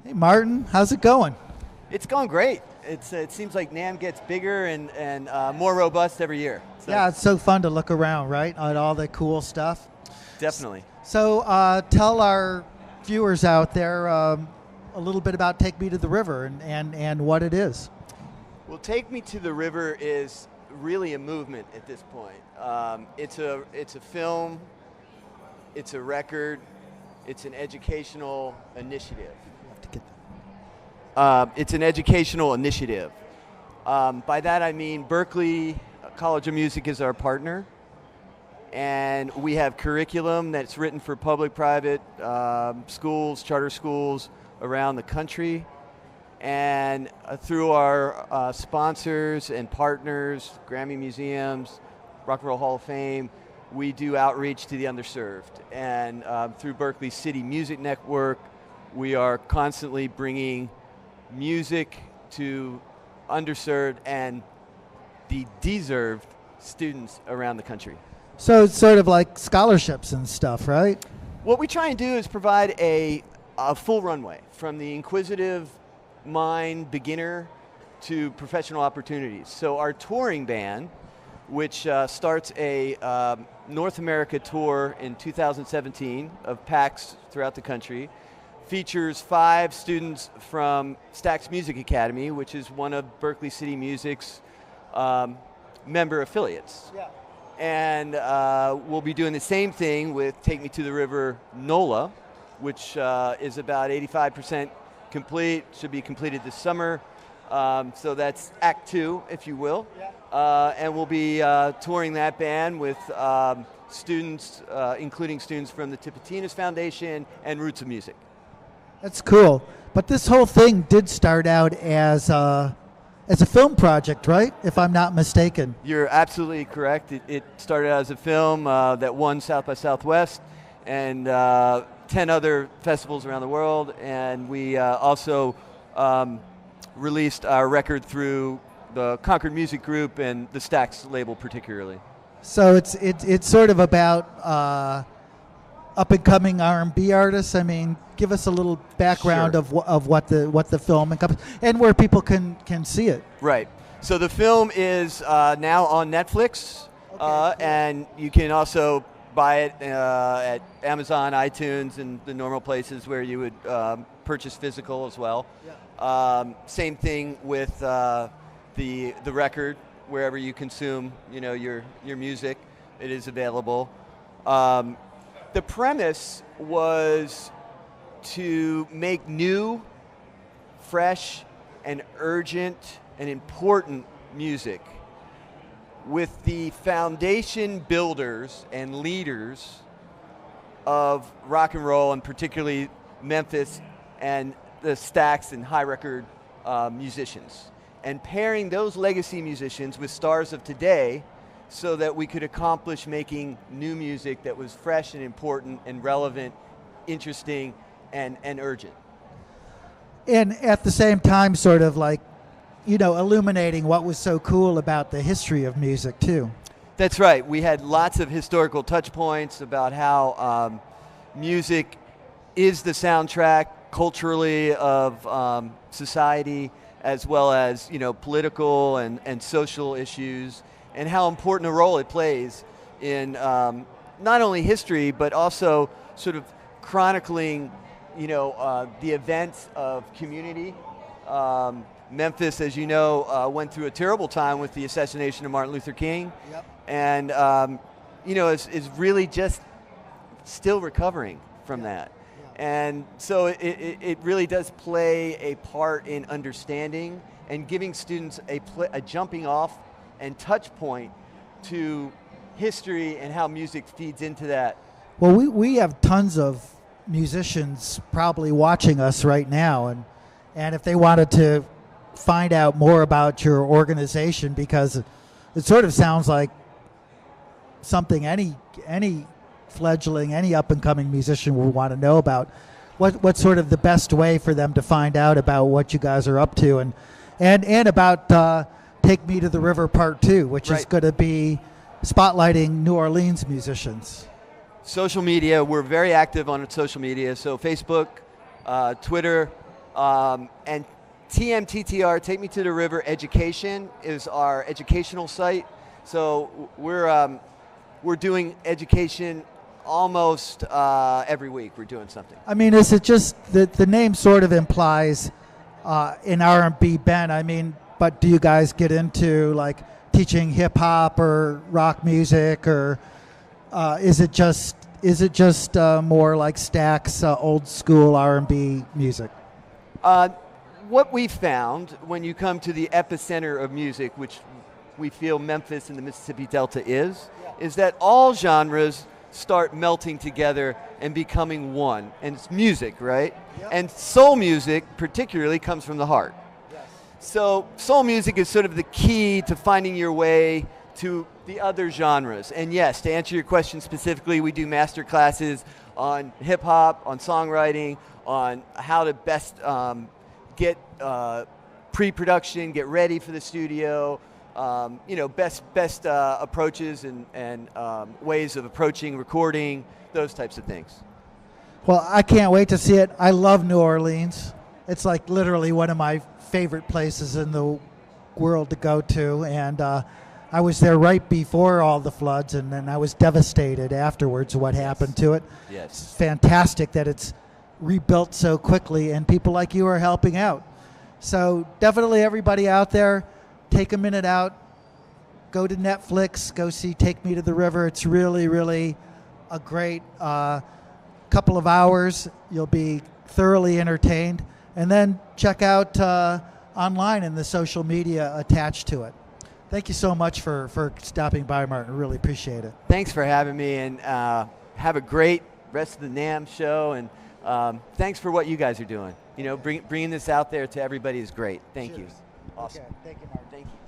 Hey, Martin, how's it going? It's going great. It seems like NAMM gets bigger and more robust every year. So Yeah, it's so fun to look around, right, at all the cool stuff. definitely. So tell our viewers out there a little bit about Take Me to the River and what it is. Well, Take Me to the River is really a movement at this point. It's a film, it's a record, it's an educational initiative. Have to get It's an educational initiative. By that I mean Berklee College of Music is our partner, and we have curriculum that's written for public, private schools, charter schools around the country. And through our sponsors and partners, Grammy Museums, Rock and Roll Hall of Fame, we do outreach to the underserved. And through Berkeley City Music Network, we are constantly bringing music to underserved and the deserved students around the country. So it's sort of like scholarships and stuff, right? What we try and do is provide a full runway from the inquisitive mind beginner to professional opportunities. So our touring band, which starts a North America tour in 2017 of PACs throughout the country, features 5 students from Stax Music Academy, which is one of Berkeley City Music's member affiliates. Yeah. And we'll be doing the same thing with Take Me to the River NOLA, which is about 85% complete, should be completed this summer. So that's Act 2, if you will. Yeah. And we'll be touring that band with students, including students from the Tipitinas Foundation and Roots of Music. That's cool. But this whole thing did start out as a film project, right? If I'm not mistaken. You're absolutely correct. It started out as a film that won South by Southwest and 10 other festivals around the world. And we also released our record through the Concord Music Group and the Stax label particularly. So it's sort of about up and coming R&B artists. I mean, give us a little background Sure. of what the film encompasses and where people can see it. Right. So the film is now on Netflix, Okay, cool. and you can also buy it at Amazon, iTunes, and the normal places where you would purchase physical as well. Yeah. Same thing with the record, wherever you consume, your music, it is available. The premise was to make new, fresh, and urgent and important music with the foundation builders and leaders of rock and roll, and particularly Memphis and the Stax and High Record musicians, and pairing those legacy musicians with stars of today so that we could accomplish making new music that was fresh and important and relevant, interesting, and urgent. And at the same time, sort of like, illuminating what was so cool about the history of music too. That's right. We had lots of historical touch points about how music is the soundtrack culturally of society, as well as political and social issues, and how important a role it plays in not only history but also sort of chronicling the events of community. Memphis, as you know, went through a terrible time with the assassination of Martin Luther King. Yep. And is really just still recovering from that. And so it really does play a part in understanding and giving students a jumping off and touch point to history and how music feeds into that. Well, we have tons of musicians probably watching us right now, and if they wanted to find out more about your organization, because it sort of sounds like something any fledgling, any up-and-coming musician would want to know about. What's sort of the best way for them to find out about what you guys are up to, and about Take Me to the River Part 2, which is Right. going to be spotlighting New Orleans musicians. Social media, we're very active on social media, so Facebook, Twitter, And TMTTR, Take Me to the River Education, is our educational site. So we're doing education almost every week. We're doing something. I mean, is it just the name sort of implies an R&B bent? I mean, but do you guys get into like teaching hip hop or rock music, or is it just more like Stack's old school R&B music? What we found when you come to the epicenter of music, which we feel Memphis and the Mississippi Delta is that all genres start melting together and becoming one. And it's music, right? Yep. And soul music particularly comes from the heart. Yes. So soul music is sort of the key to finding your way to the other genres. And yes, to answer your question specifically, we do master classes on hip hop, on songwriting, on how to best get pre-production, get ready for the studio, best approaches and ways of approaching recording, those types of things. Well, I can't wait to see it. I love New Orleans. It's like literally one of my favorite places in the world to go to, and I was there right before all the floods, and then I was devastated afterwards what happened to it. Yes. It's fantastic that it's rebuilt so quickly, and people like you are helping out. So definitely everybody out there, take a minute out, go to Netflix, go see Take Me to the River. It's really, really a great couple of hours. You'll be thoroughly entertained. And then check out online and the social media attached to it. Thank you so much for stopping by, Martin. Really appreciate it. Thanks for having me, and have a great rest of the NAMM show, and thanks for what you guys are doing. Bringing this out there to everybody is great. Thank you. Awesome. Okay. Thank you, Martin. Thank you.